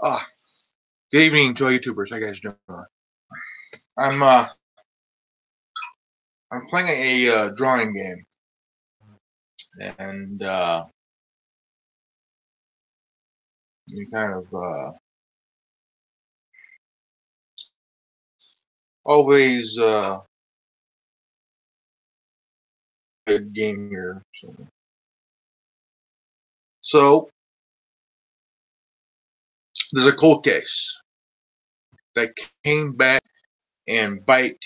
Ah, good evening to all YouTubers. How you guys doing? I'm I'm playing a drawing game, and you kind of always a game here. So there's a cold case that came back and bite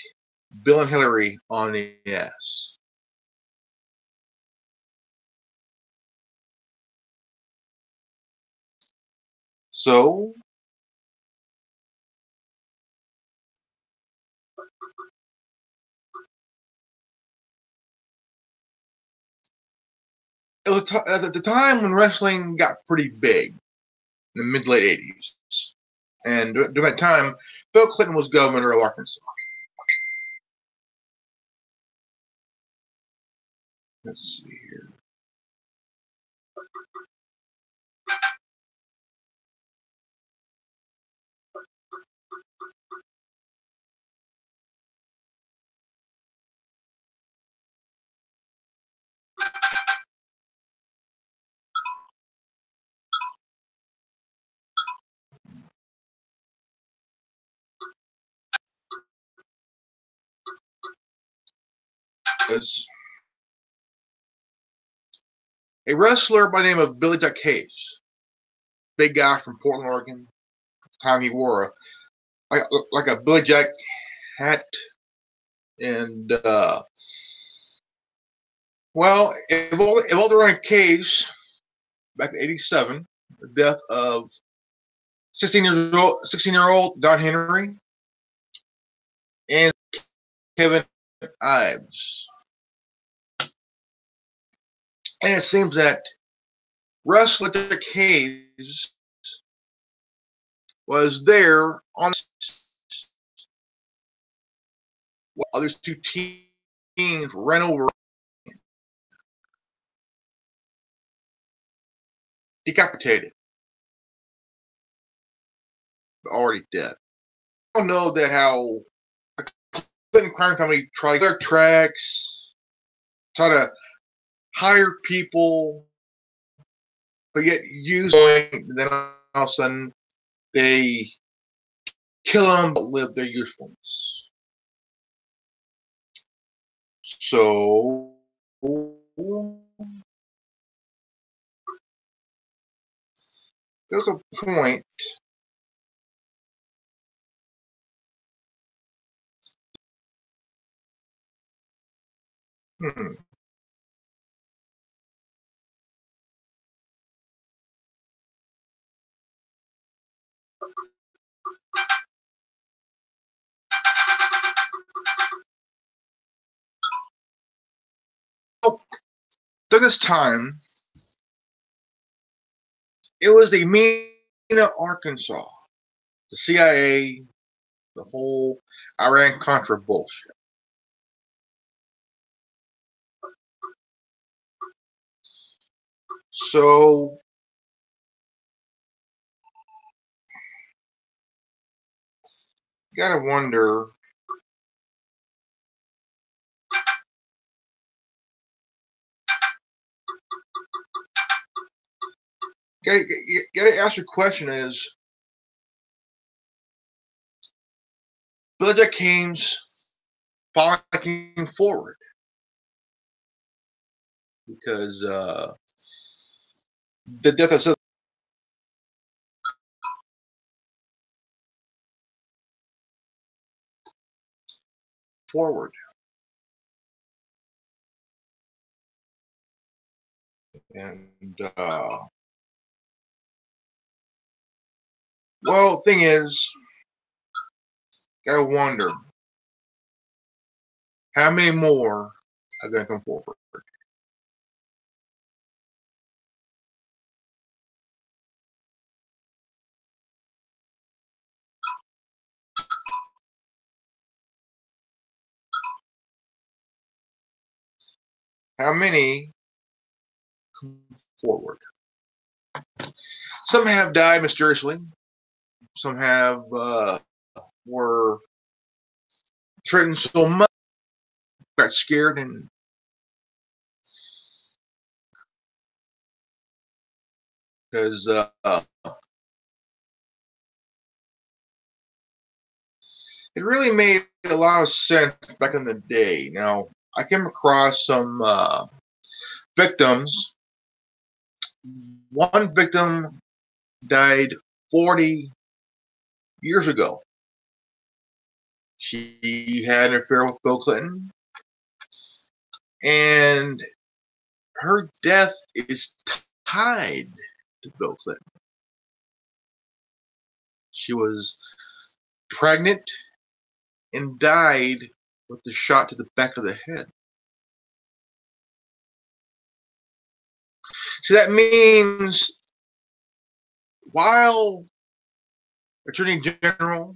Bill and Hillary on the ass. So it was at the time when wrestling got pretty big in the mid late '80s, and during that time, Bill Clinton was governor of Arkansas. Let's see here. Was a wrestler by the name of Billy Duck Hayes, big guy from Portland, Oregon. At the time he wore like a Billy Jack hat, and well, involved around Cage back in '87, the death of 16-year-old Don Henry and Kevin Ives. And it seems that Wrestler Hayes was there on while other two teams ran over, decapitated, already dead. I don't know that how a Clinton crime family tried their tracks, try to hire people, but yet use them, then all of a sudden they kill them but live their usefulness. So there's a point During this time, it was the Mena, Arkansas, the CIA, the whole Iran-Contra bullshit. So you gotta wonder, you gotta ask your question is, Billy Jack Haynes fighting forward? Because the death of forward. And well, thing is, gotta wonder how many more are gonna come forward. How many come forward? Some have died mysteriously. Some have were threatened so much, got scared, and because it really made a lot of sense back in the day. Now, I came across some victims. One victim died 40 years ago. She had an affair with Bill Clinton, and her death is tied to Bill Clinton. She was pregnant and died with the shot to the back of the head. So that means while Attorney General,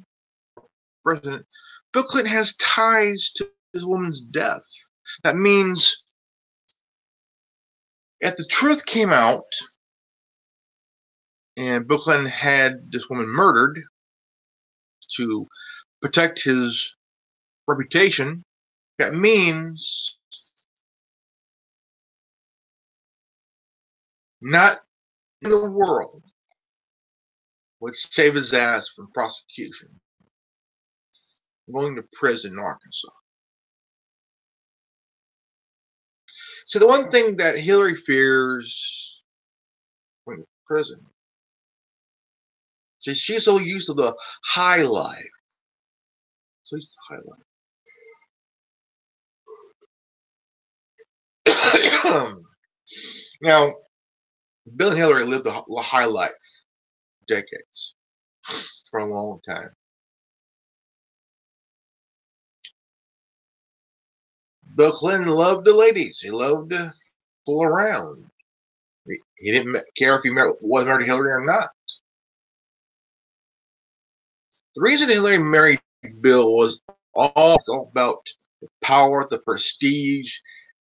President, Bill Clinton has ties to this woman's death. That means if the truth came out and Bill Clinton had this woman murdered to protect his reputation, that means not in the world would save his ass from prosecution, going to prison in Arkansas. So the one thing that Hillary fears going to prison, see, she's so used to the high life. So used to the high life. Now, Bill and Hillary lived a high life, decades, for a long time. Bill Clinton loved the ladies. He loved to fool around. He didn't care if he was married to Hillary or not. The reason Hillary married Bill was all about the power, the prestige,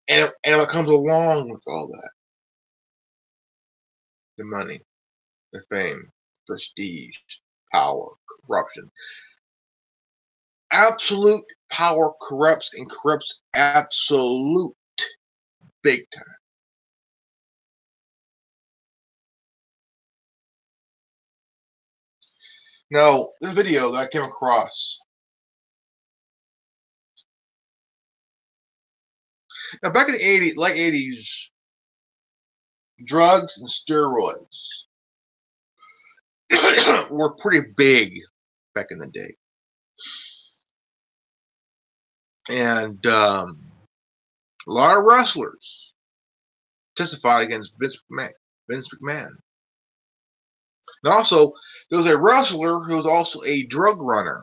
and what comes along with all that. The money, the fame, prestige, power, corruption. Absolute power corrupts, and corrupts absolute big time. Now, this video that I came across. Now, back in the late 80s, drugs and steroids were pretty big back in the day. And a lot of wrestlers testified against Vince McMahon. And also, there was a wrestler who was also a drug runner.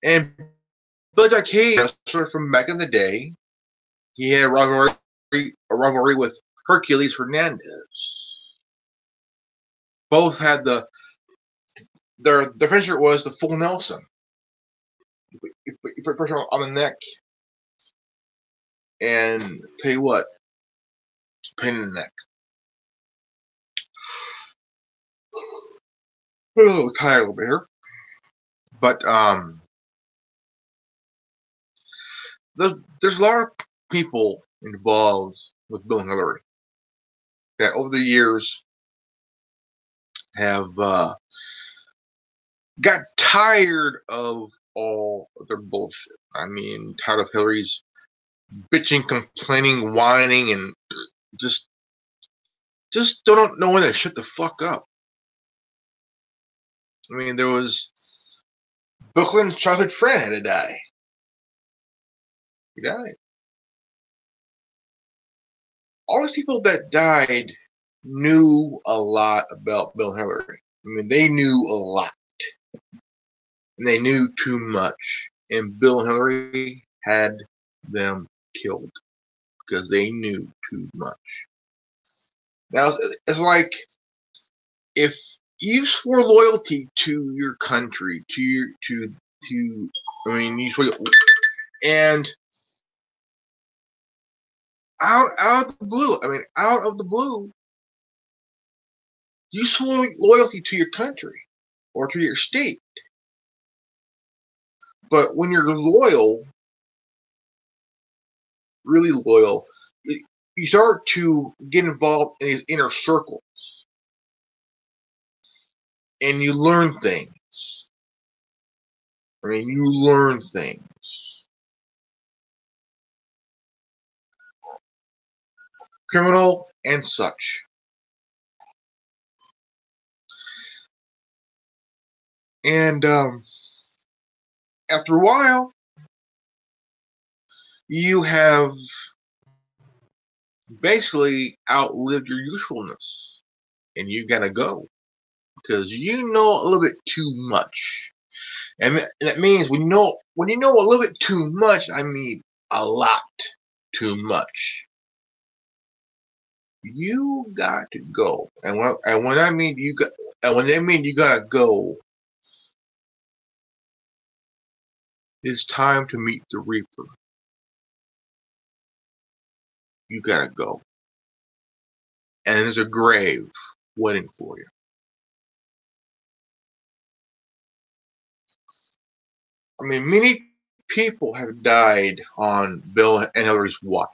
And Billy Jack Haynes, a wrestler from back in the day, he had a rivalry with Hercules Hernandez. Both had their finisher was the full Nelson. You put pressure on the neck, and tell you what, it's a pain in the neck. I'm a little tired over here, but there's a lot of people involved with Bill and Hillary that over the years have got tired of all of their bullshit. I mean, tired of Hillary's bitching, complaining, whining, and just don't know when to shut the fuck up. I mean, there was Bill Clinton's childhood friend had to die. He died. All these people that died knew a lot about Bill and Hillary. I mean, they knew a lot. And they knew too much. And Bill and Hillary had them killed because they knew too much. Now, it's like if you swore loyalty to your country, I mean, you swore, and out of the blue, You swore loyalty to your country or to your state. But when you're loyal, really loyal, you start to get involved in these inner circles and you learn things. I mean, you learn things. Criminal and such. And after a while, you have basically outlived your usefulness. And you gotta go. Because you know a little bit too much. And that means when you know a little bit too much, I mean a lot too much. You got to go. And when I mean you got, and when they mean you gotta go, it's time to meet the Reaper. You gotta go. And there's a grave waiting for you. I mean, many people have died on Bill and Hillary's watch.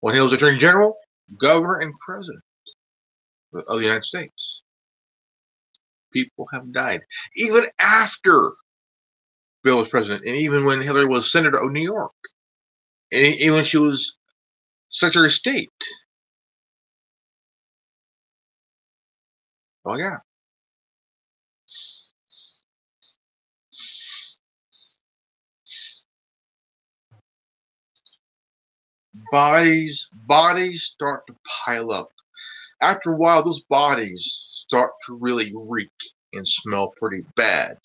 When he was Attorney General, Governor, and President of the United States. People have died. Even after Bill was president, and even when Hillary was Senator of New York, and even when she was Secretary of State. Oh, yeah. Bodies start to pile up. After a while, those bodies start to really reek and smell pretty bad.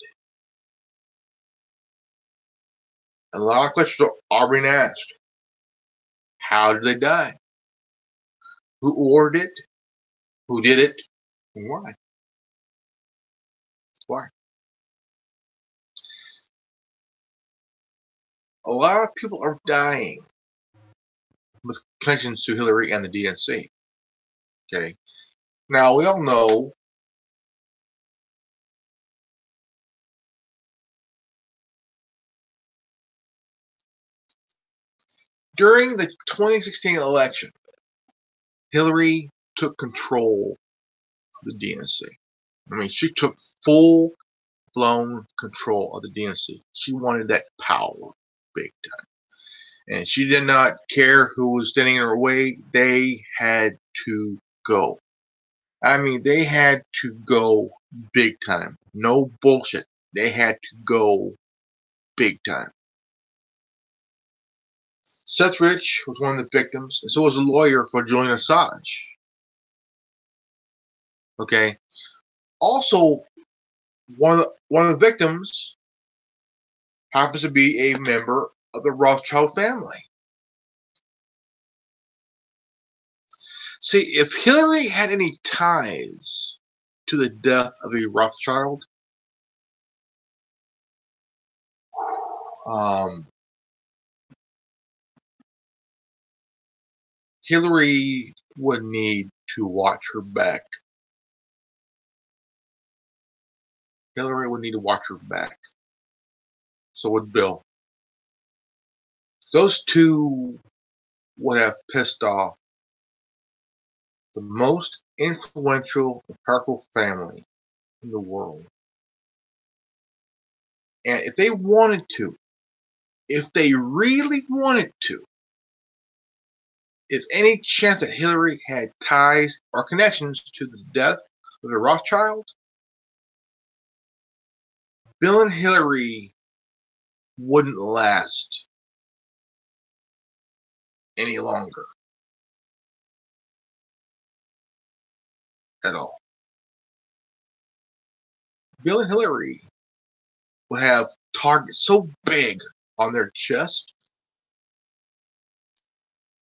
And a lot of questions are being asked. How did they die? Who ordered it? Who did it? And why? Why? A lot of people are dying with connections to Hillary and the DNC. Okay. Now, we all know during the 2016 election, Hillary took control of the DNC. I mean, she took full-blown control of the DNC. She wanted that power big time. And she did not care who was standing in her way. They had to go. I mean, they had to go big time. No bullshit. They had to go big time. Seth Rich was one of the victims, and so was a lawyer for Julian Assange. Okay. Also, one of the victims happens to be a member of the Rothschild family. See, if Hillary had any ties to the death of a Rothschild, Hillary would need to watch her back. Hillary would need to watch her back. So would Bill. Those two would have pissed off the most influential and powerful family in the world. And if they wanted to, if they really wanted to, if any chance that Hillary had ties or connections to the death of the Rothschild, Bill and Hillary wouldn't last any longer at all. Bill and Hillary would have targets so big on their chest,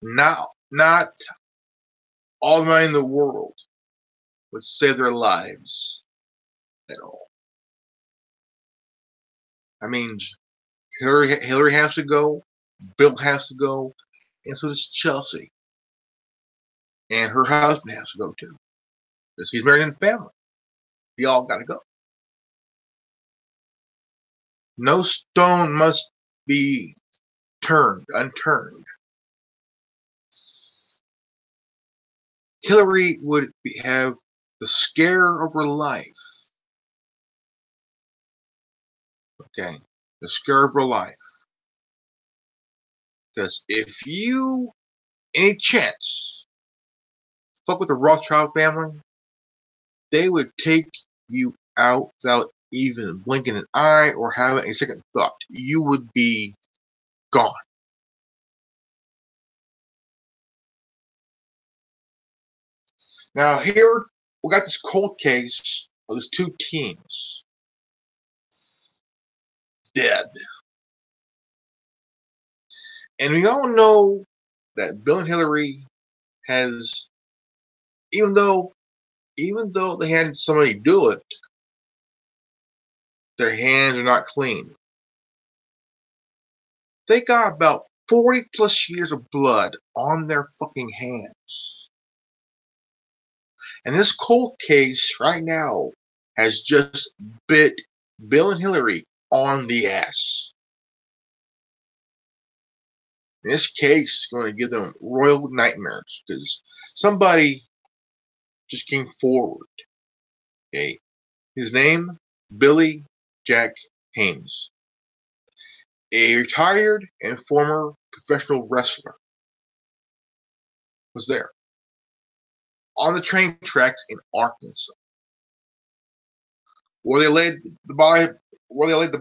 not all the money in the world would save their lives at all. I mean, Hillary has to go, Bill has to go, and so does Chelsea. And her husband has to go too. Because he's married in the family. We all got to go. No stone must be unturned. Hillary would have the scare of her life. Okay, the scare of her life. Because if you, any chance, fuck with the Rothschild family, they would take you out without even blinking an eye or having a second thought. You would be gone. Now here we got this cold case of those two teens dead. And we all know that Bill and Hillary has, even though they had somebody do it, their hands are not clean. They got about 40 plus years of blood on their fucking hands. And this cold case right now has just bit Bill and Hillary on the ass. This case is going to give them royal nightmares because somebody just came forward. Okay, his name, Billy Jack Haynes, a retired and former professional wrestler, was there on the train tracks in Arkansas, where they laid the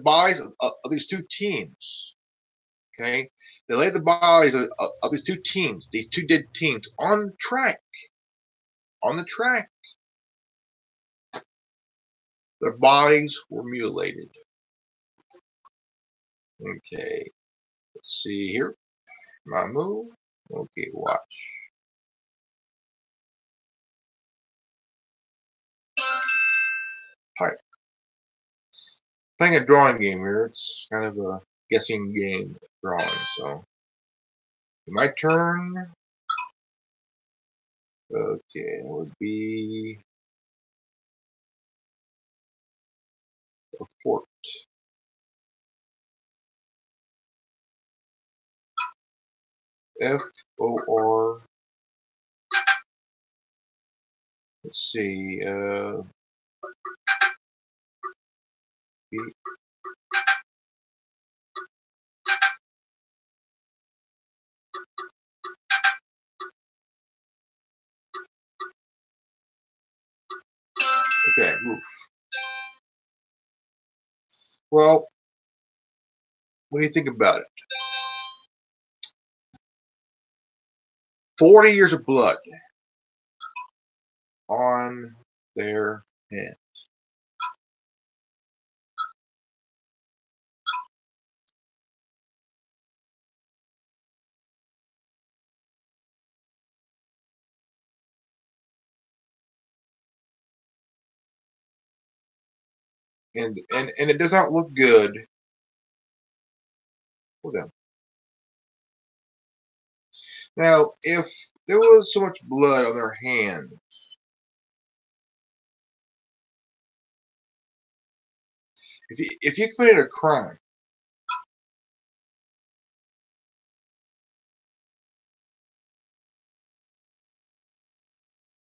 bodies of these two teens. Okay, they laid the bodies of these two teens, these two dead teens, on the track. On the track, their bodies were mutilated. Okay, let's see here. My move. Okay, watch. Hi. Playing a drawing game here. It's kind of a guessing game drawing. So, my turn. Okay, it would be a fort. FOR. Let's see. Okay, roof. Well, what do you think about it? 40 years of blood on their hands. And it does not look good for them. Now, if there was so much blood on their hands, if you committed a crime,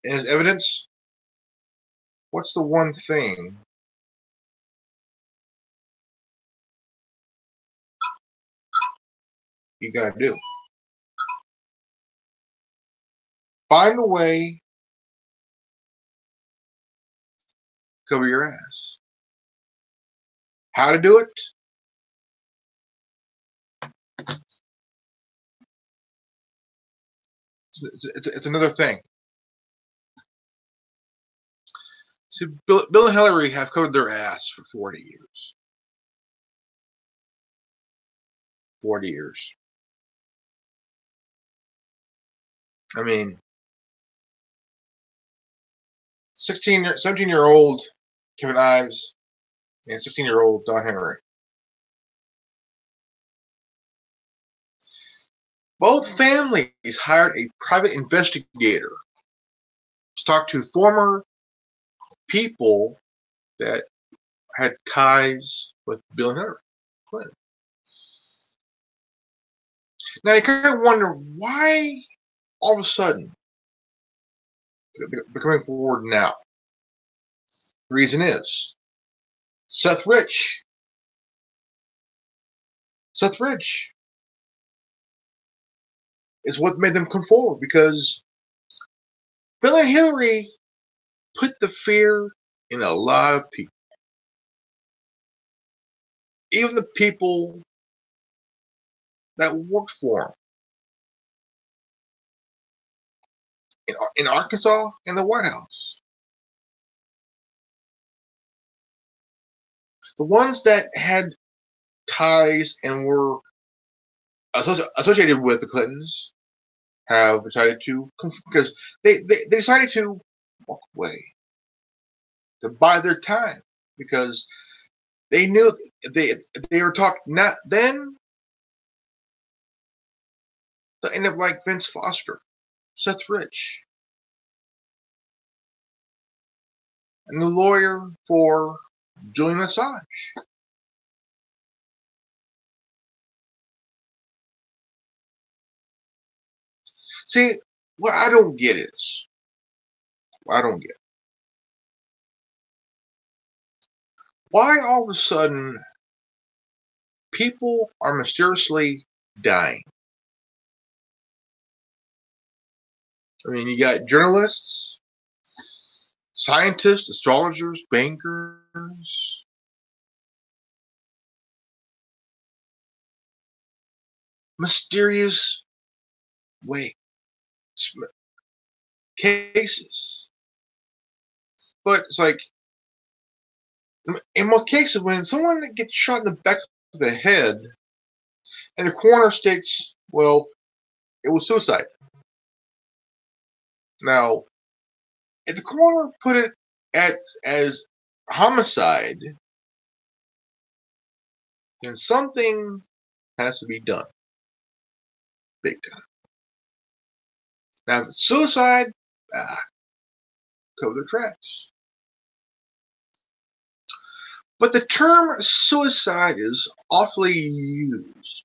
and as evidence, what's the one thing you gotta do? Find a way to cover your ass. How to do it? It's another thing. See, Bill and Hillary have covered their ass for 40 years. 40 years. I mean, 17-year-old Kevin Ives and 16-year-old Don Henry. Both families hired a private investigator to talk to former people that had ties with Bill and Hillary Clinton. Now you kind of wonder why all of a sudden they're coming forward now. The reason is Seth Rich. Seth Rich is what made them come forward, because Bill and Hillary put the fear in a lot of people. Even the people that worked for them in Arkansas and the White House. The ones that had ties and were associated with the Clintons have decided to, because they decided to walk away, to buy their time, because they knew they were talking not then. They'll end up like Vince Foster, Seth Rich, and the lawyer for Julian Assange. See, what I don't get is, why all of a sudden people are mysteriously dying. I mean, you got journalists, scientists, astrologers, bankers, mysterious cases. But it's like, in most cases, when someone gets shot in the back of the head, and the coroner states, well, it was suicide. Now, if the coroner put it as homicide, then something has to be done. Big time. Now, if it's suicide, cover the tracks. But the term suicide is awfully used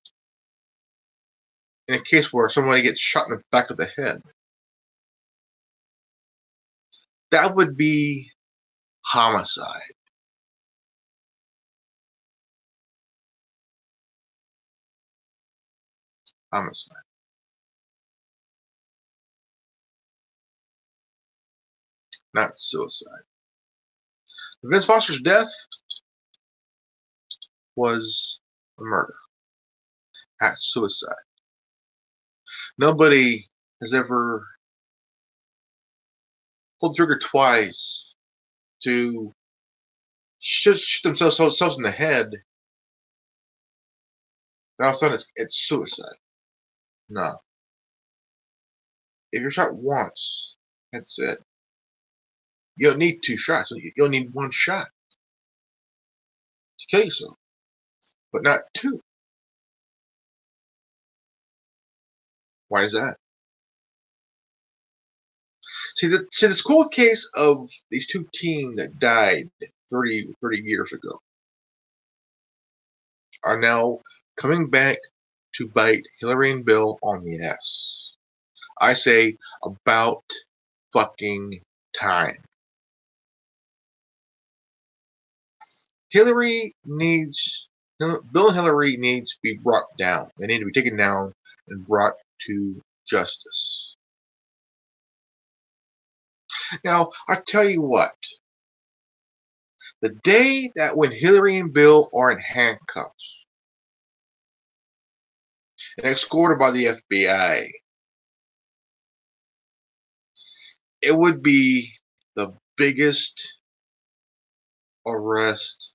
in a case where somebody gets shot in the back of the head. That would be homicide. Homicide. Not suicide. Vince Foster's death was a murder, not suicide. Nobody has ever pulled the trigger twice to shoot themselves in the head, and all of a sudden it's suicide. No. If you're shot once, that's it. You don't need 2 shots. You don't need 1 shot to kill yourself, but not 2. Why is that? See, this cold case of these 2 teens that died 30 years ago are now coming back to bite Hillary and Bill on the ass. I say about fucking time. Bill and Hillary needs to be brought down. They need to be taken down and brought to justice. Now, I tell you what. The day that when Hillary and Bill are in handcuffs and escorted by the FBI, it would be the biggest arrest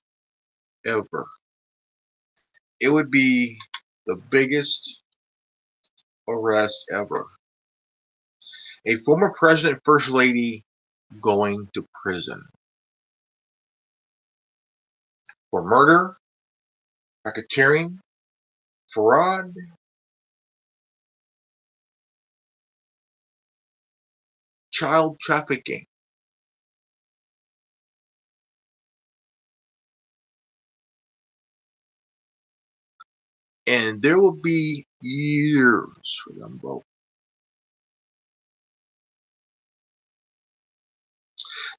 ever. It would be the biggest arrest ever. A former president and first lady going to prison for murder, racketeering, fraud, child trafficking. And there will be years for them both.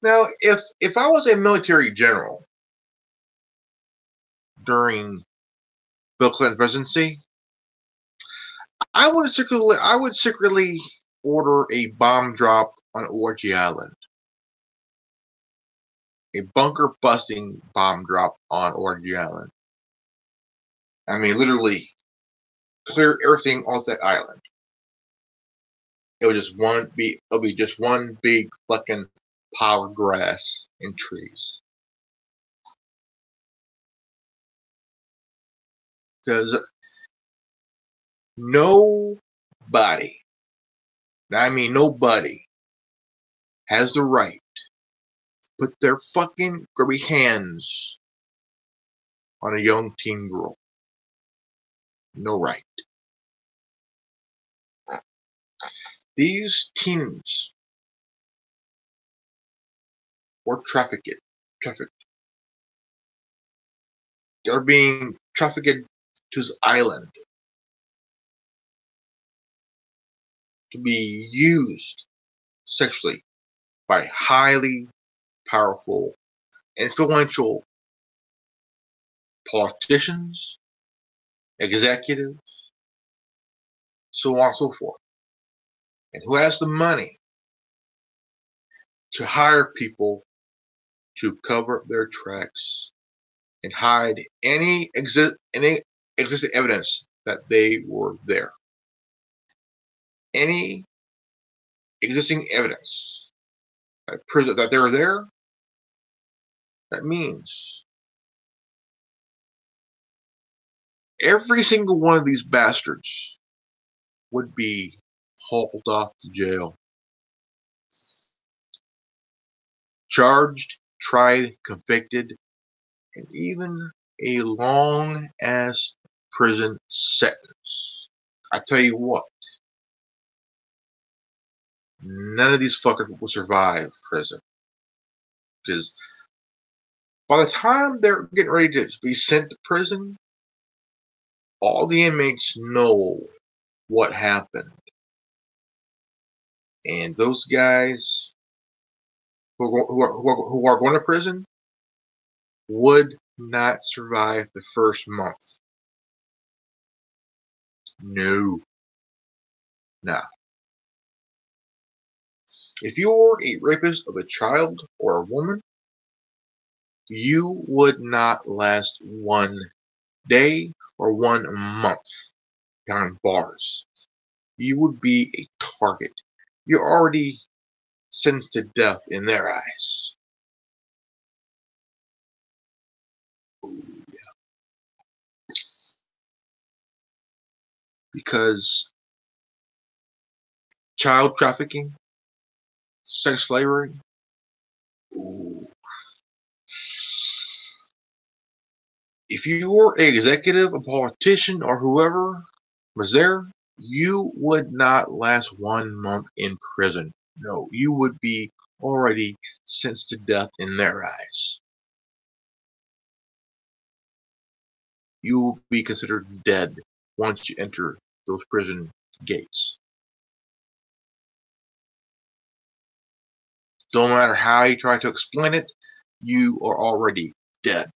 Now, if I was a military general during Bill Clinton's presidency, I would secretly order a bomb drop on Orgy Island. A bunker busting bomb drop on Orgy Island. I mean, literally clear everything off that island. It'll be just one big fucking pile of grass and trees. Because nobody, I mean nobody, has the right to put their fucking grubby hands on a young teen girl. No right. These teens were trafficked. They're being trafficked to this island to be used sexually by highly powerful, influential politicians, executives, so on and so forth. And who has the money to hire people to cover their tracks and hide any existing evidence that they were there. Any existing evidence that proves that they were there, that means every single one of these bastards would be hauled off to jail. Charged, tried, convicted, and even a long-ass prison sentence. I tell you what, none of these fuckers will survive prison. Because by the time they're getting ready to be sent to prison, all the inmates know what happened. And those guys who are going to prison would not survive the first month. No. Nah. If you were a rapist of a child or a woman, you would not last one day or 1 month behind bars. You would be a target. You're already sentenced to death in their eyes. Because child trafficking, sex slavery, if you were an executive, a politician, or whoever was there, you would not last 1 month in prison. No, you would be already sentenced to death in their eyes. You will be considered dead once you enter those prison gates. Don't matter how you try to explain it, you are already dead.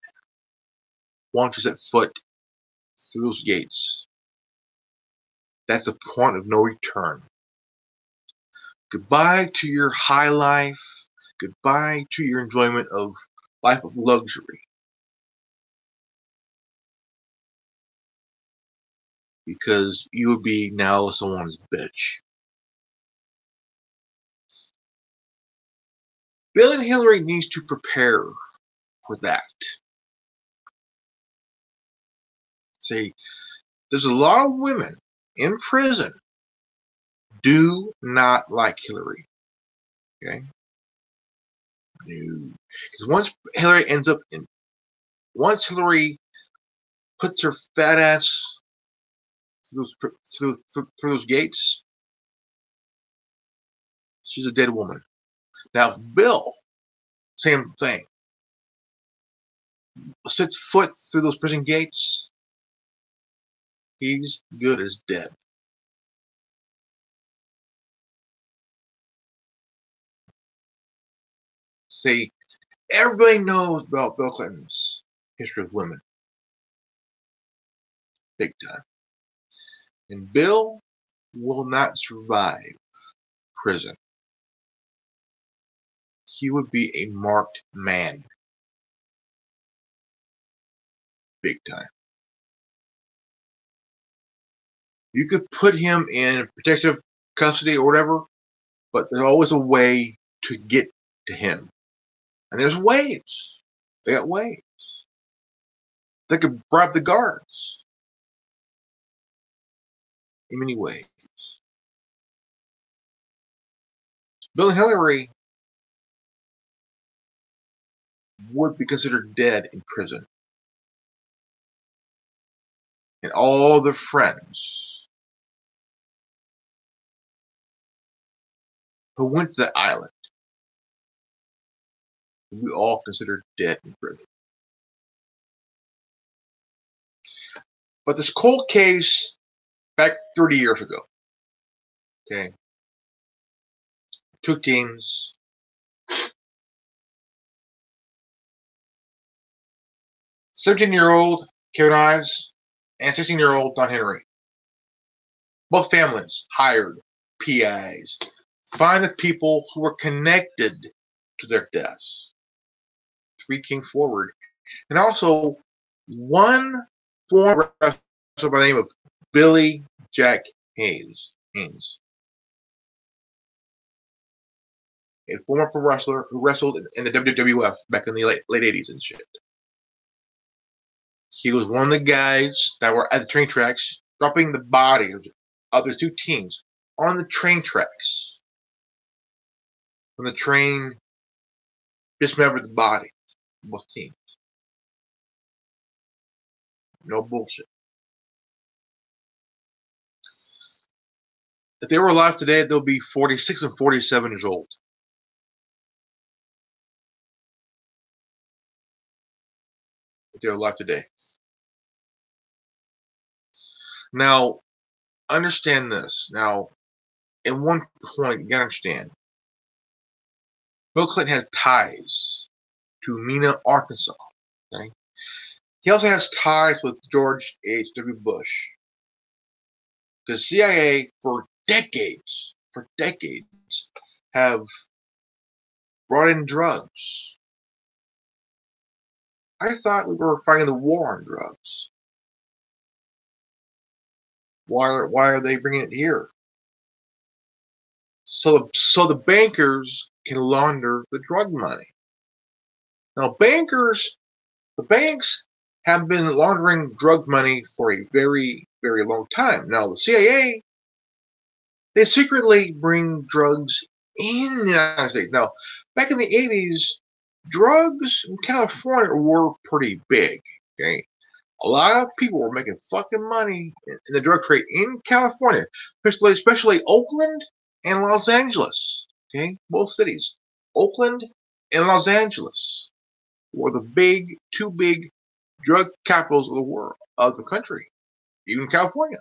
Once you set foot through those gates, that's a point of no return. Goodbye to your high life. Goodbye to your enjoyment of life of luxury. Because you would be now someone's bitch. Bill and Hillary needs to prepare for that. See, there's a lot of women in prison do not like Hillary. Okay? No. Because once Hillary puts her fat ass through those gates, she's a dead woman. Now, if Bill, same thing, sets foot through those prison gates, He's good as dead. See, everybody knows about Bill Clinton's history with women. Big time. And Bill will not survive prison. He would be a marked man. Big time. You could put him in protective custody or whatever, but there's always a way to get to him. And there's ways. They got ways. They could bribe the guards in many ways. Bill and Hillary would be considered dead in prison. And all their friends who went to that island would be all considered dead in prison. But this cold case back 30 years ago, okay, two teams, "17-year-old Kevin Ives and 16-year-old Don Henry. Both families hired PIs, find the people who were connected to their deaths. Three came forward. And also, one former wrestler by the name of Billy Jack Haynes. A former pro wrestler who wrestled in the WWF back in the late 80s and shit. He was one of the guys that were at the train tracks dropping the bodies of the two teams on the train tracks. When the train dismembered the bodies of both teams. No bullshit. If they were alive today, they'll be 46 and 47 years old. If they're alive today. Now, understand this. Now, at one point, you gotta understand, Bill Clinton has ties to Mena, Arkansas. Okay? He also has ties with George H.W. Bush. Because CIA, for decades, have brought in drugs. I thought we were fighting the war on drugs. Why are they bringing it here? So the bankers can launder the drug money. Now, the banks have been laundering drug money for a very, very long time. Now, the CIA, they secretly bring drugs in the United States. Now, back in the 80s, drugs in California were pretty big. Okay, a lot of people were making fucking money in the drug trade in California, especially Oakland and Los Angeles. Okay, both cities, Oakland and Los Angeles, were the two big drug capitals of the world, of the country, even California.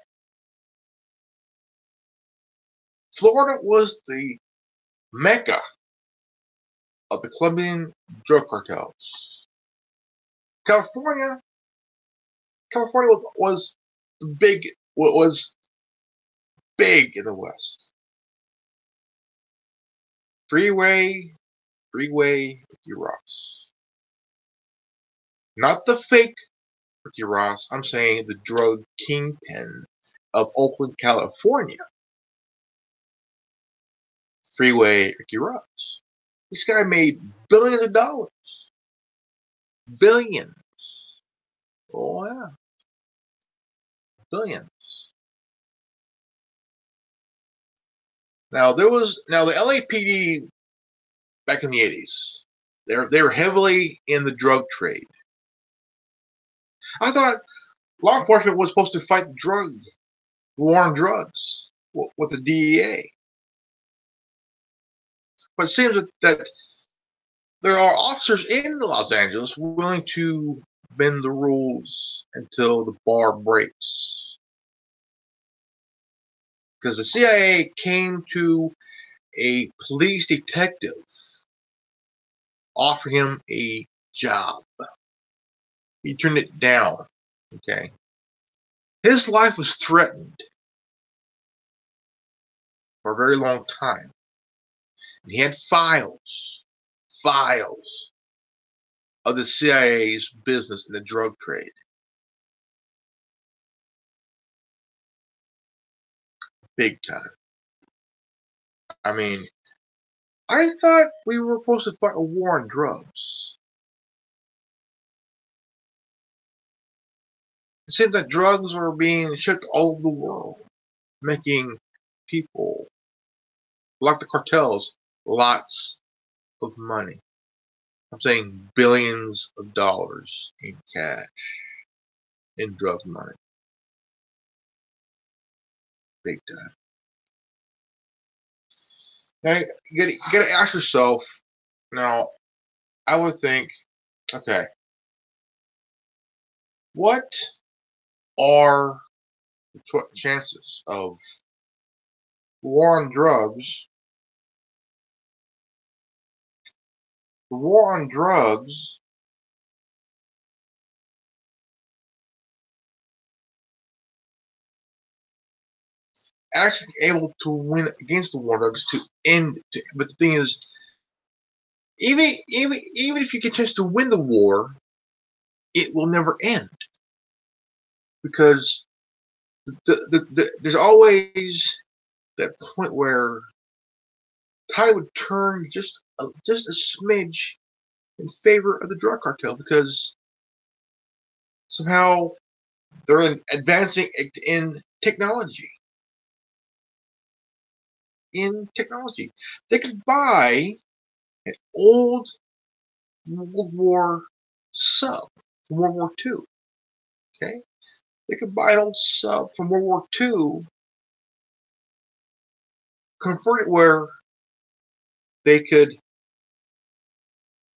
Florida was the mecca of the Colombian drug cartels. California was big in the West. Freeway Ricky Ross. Not the fake Ricky Ross, I'm saying the drug kingpin of Oakland, California. Freeway Ricky Ross. This guy made billions of dollars. Billions. Oh yeah. Billions. Now the LAPD back in the 80s, they were heavily in the drug trade. I thought law enforcement was supposed to fight the war on drugs with the DEA. But it seems that there are officers in Los Angeles willing to bend the rules until the bar breaks. because the CIA came to a police detective, offered him a job. He turned it down. Okay. His life was threatened for a very long time. And he had files of the CIA's business in the drug trade. Big time. I mean, I thought we were supposed to fight a war on drugs. It seems that drugs are being shipped all over the world, making people, like the cartels, lots of money. I'm saying billions of dollars in cash, in drug money. Big time. Now, you gotta ask yourself, now, I would think, okay, what are the chances of war on drugs? The war on drugs actually able to win against the war on drugs to end. But the thing is, even if you get a chance to win the war, it will never end because there's always that point where tide would turn just a smidge in favor of the drug cartel because somehow they're advancing in technology. They could buy an old World War sub from World War II. Okay, they could buy an old sub from World War II, convert it where they could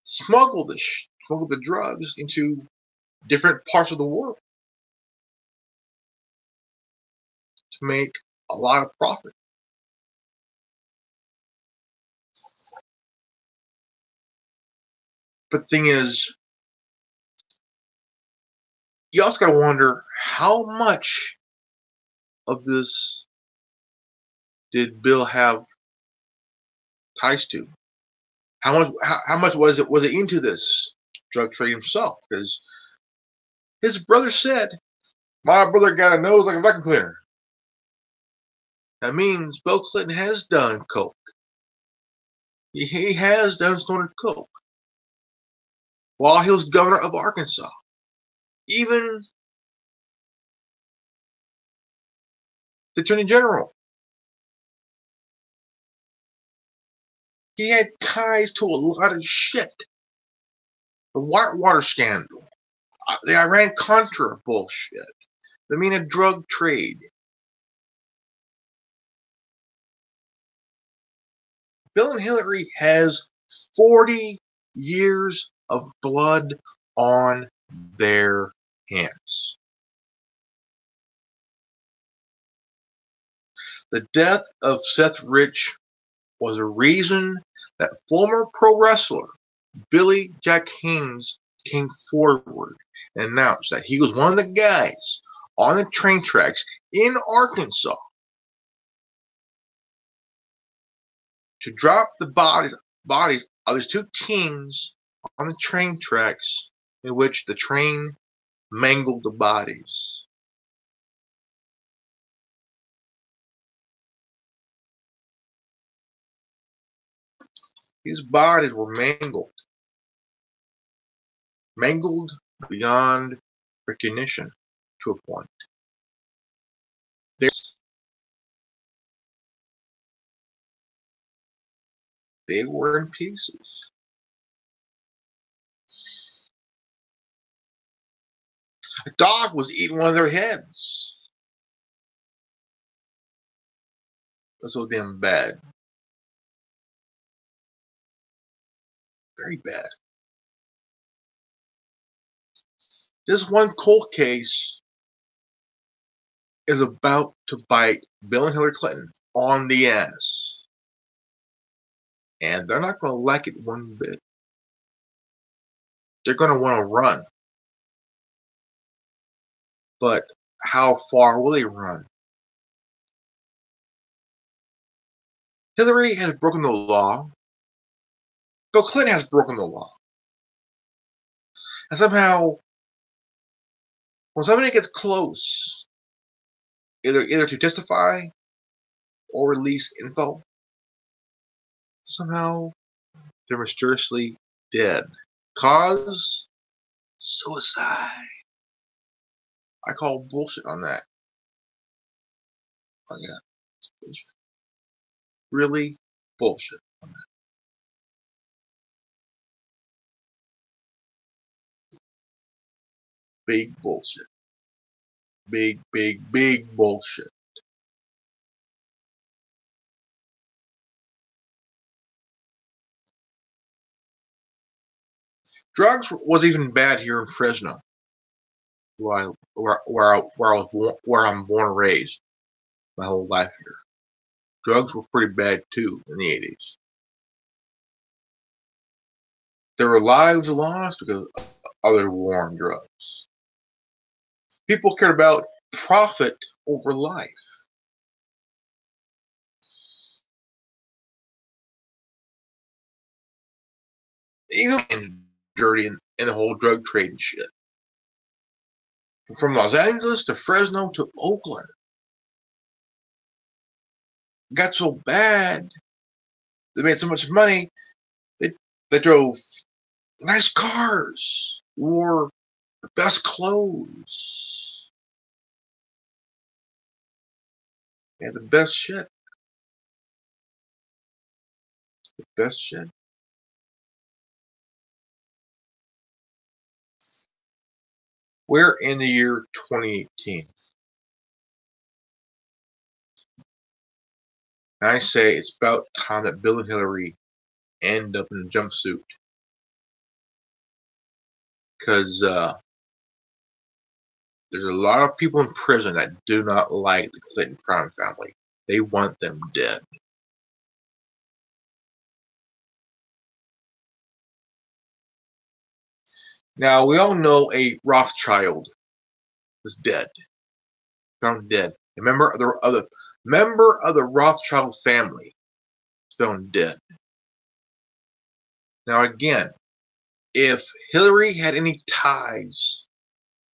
smuggle the drugs into different parts of the world to make a lot of profit. But the thing is, you also got to wonder how much of this did Bill have ties to? How much was it into this drug trade himself? Because his brother said, "My brother got a nose like a vacuum cleaner." That means Bill Clinton has done coke. He has done snorted coke while he was governor of Arkansas. Even the attorney general. He had ties to a lot of shit. The Whitewater scandal, the Iran-Contra bullshit, the MENA drug trade. Bill and Hillary has 40 years of blood on their hands. The death of Seth Rich was a reason that former pro wrestler Billy Jack Haynes came forward and announced that he was one of the guys on the train tracks in Arkansas to drop the bodies of his two teens on the train tracks, in which the train mangled the bodies. These bodies were mangled beyond recognition to a point. They were in pieces. A dog was eating one of their heads. It was so damn bad. Very bad. This one cold case is about to bite Bill and Hillary Clinton on the ass. And they're not going to like it one bit. They're going to want to run. But how far will they run? Hillary has broken the law. Bill Clinton has broken the law. And somehow, when somebody gets close, either to testify or release info, somehow they're mysteriously dead. Cause? Suicide. I call bullshit on that. Oh yeah, it's bullshit. Really bullshit on that. Big bullshit. Big bullshit. Drugs was even bad here in Fresno, where I'm born and raised my whole life here. Drugs were pretty bad too in the 80s. There were lives lost because of other war on drugs. People cared about profit over life. Even dirty in the whole drug trade and shit. From Los Angeles to Fresno to Oakland. It got so bad, they made so much money, they drove nice cars, wore the best clothes. They had the best shit. The best shit. We're in the year 2018. And I say it's about time that Bill and Hillary end up in a jumpsuit. Because there's a lot of people in prison that do not like the Clinton crime family. They want them dead. Now, we all know a Rothschild was dead. Found dead. A member of the Rothschild family found dead. Now again, if Hillary had any ties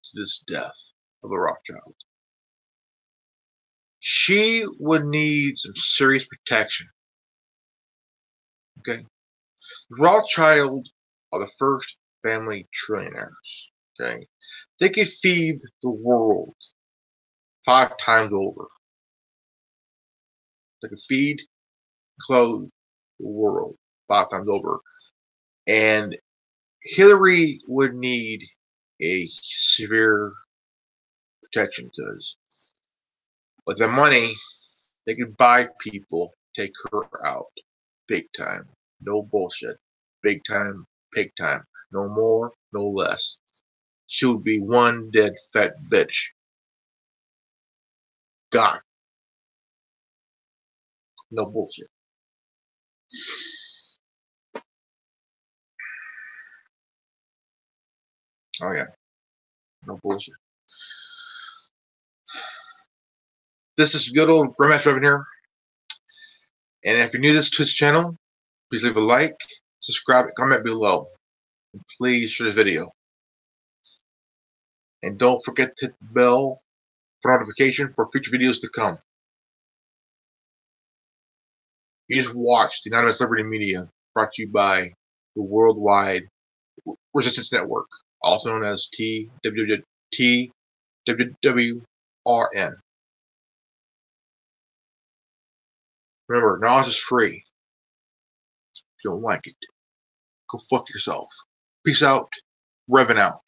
to this death of a Rothschild, she would need some serious protection. Okay? Rothschild are the first family trillionaires. Okay? They could feed the world 5 times over. They could feed, clothe the world 5 times over. And Hillary would need a severe protection because with the money, they could buy people, take her out. Big time. No bullshit. Big time, big time. No more, no less. She would be one dead fat bitch. God. No bullshit. Oh yeah. No bullshit. This is good old Grandmaster Evan here. And if you're new to this Twitch channel, please leave a like, subscribe, and comment below. And please share the video. And don't forget to hit the bell for notification for future videos to come. You just watched the Anonymous Liberty Media, brought to you by the Worldwide Resistance Network, also known as TWWRN. Remember, knowledge is free. If you don't like it, go fuck yourself. Peace out. Revan out.